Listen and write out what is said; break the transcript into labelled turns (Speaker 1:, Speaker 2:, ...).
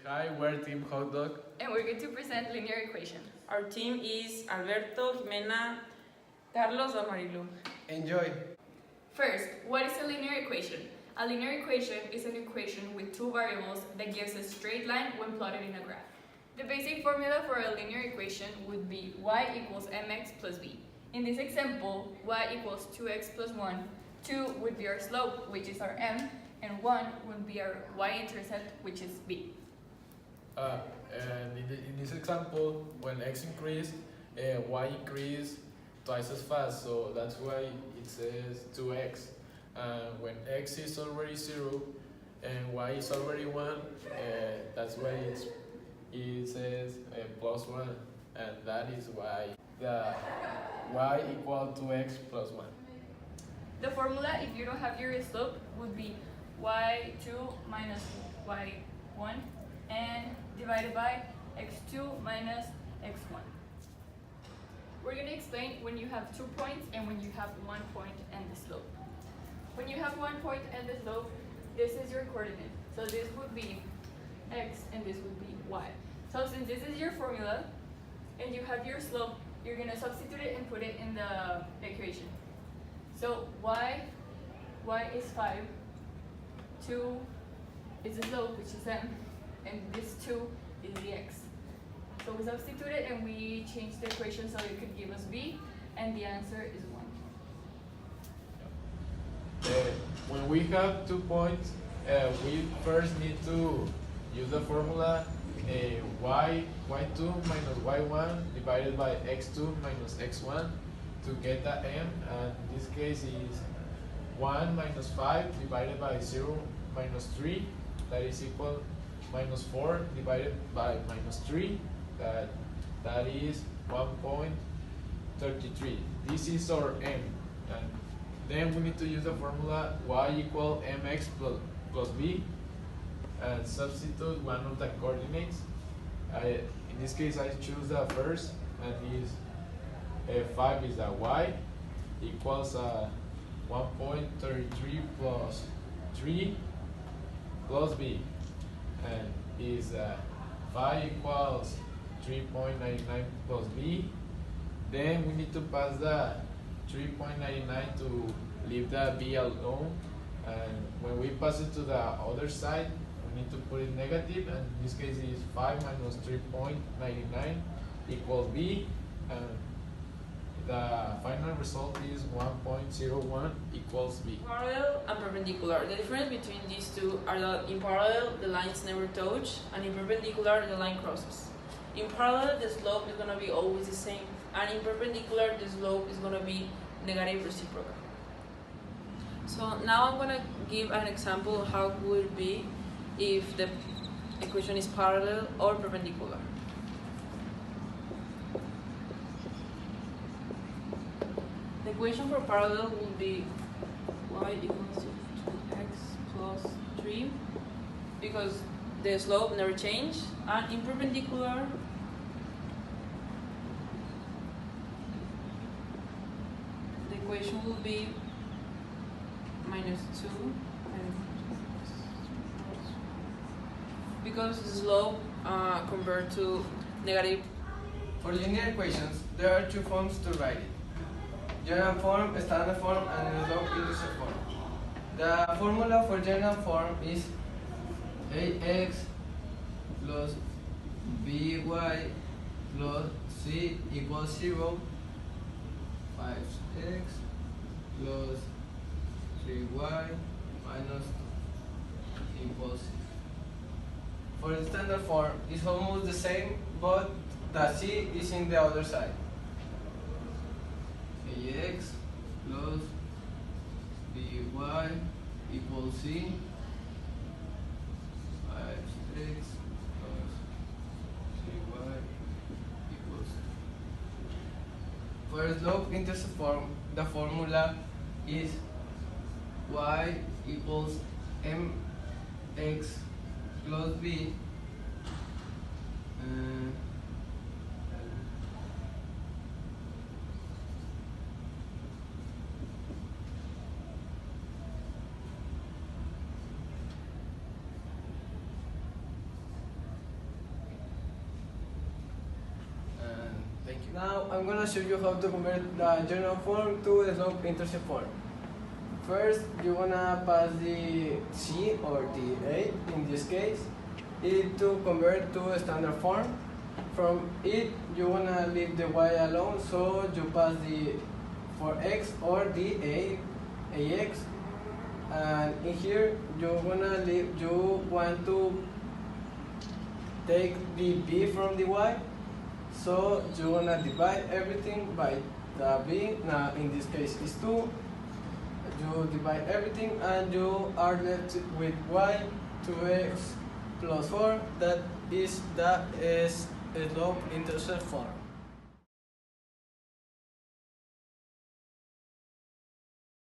Speaker 1: Hi, we're Team Hot Dog.
Speaker 2: And we're going to present linear equation.
Speaker 3: Our team is Alberto, Jimena, Carlos, and Marilu.
Speaker 1: Enjoy!
Speaker 2: First, what is a linear equation? A linear equation is an equation with two variables that gives a straight line when plotted in a graph. The basic formula for a linear equation would be y equals mx plus b. In this example, y equals 2x plus 1. 2 would be our slope, which is our m, and 1 would be our y-intercept, which is b.
Speaker 1: And in this example, when x increase, y increase twice as fast, so that's why it says 2x. When x is already 0 and y is already 1, that's why it says plus 1, and that is why the y equal to x plus 1.
Speaker 2: The formula, if you don't have your slope, would be y2 minus y1 and divided by x2 minus x1. We're going to explain when you have 2 points and when you have 1 point and the slope. When you have 1 point and the slope, this is your coordinate. So this would be x and this would be y. So since this is your formula and you have your slope, you're going to substitute it and put it in the equation. So y is 5, 2 is the slope, which is m, and this 2 is the x. So we substitute it and we change the equation so it could give us b, and the answer is 1.
Speaker 1: When we have 2 points, we first need to use the formula y2 minus y1 divided by x2 minus x1 to get the m, and in this case is 1 minus 5 divided by 0 minus 3, that is equal minus 4 divided by minus 3, that is 1.33. This is our m, and then we need to use the formula y equal mx plus b and substitute one of the coordinates. In this case I choose the first, and is 5 is the y equals 1.33 plus 3 plus b, and is 5 equals 3.99 plus b. Then we need to pass the 3.99 to leave the b alone, and when we pass it to the other side we need to put it negative, and in this case is 5 minus 3.99 equals b, and the final result is 1.01 equals b.
Speaker 3: Parallel and perpendicular. The difference between these two are that in parallel the lines never touch, and in perpendicular the line crosses. In parallel the slope is going to be always the same, and in perpendicular the slope is going to be negative reciprocal. So now I'm going to give an example of how it would be if the equation is parallel or perpendicular. The equation for parallel will be y equals to 2x plus 3, because the slope never changes, and in perpendicular the equation will be minus 2, because the slope compared to negative.
Speaker 4: For linear equations, there are two forms to write it: general form, standard form, and slope-intercept form. The formula for general form is ax plus by plus c equals 0, 5x plus 3y minus 2 equals 6. For the standard form, it's almost the same, but the c is in the other side. Ax plus by equals c, 5x plus 3y equals c. For the slope-intercept form, the formula is y equals mx plus b, I'm gonna show you how to convert the general form to the slope-intercept form. First, you wanna pass the C or the A in this case, it to convert to a standard form. From it, you wanna leave the Y alone, so you pass the for X or the AX, and in here you want to take the B from the Y, so you wanna divide everything by the B. Now in this case is 2. You divide everything and you are left with Y 2x plus 4. That is the slope-intercept form.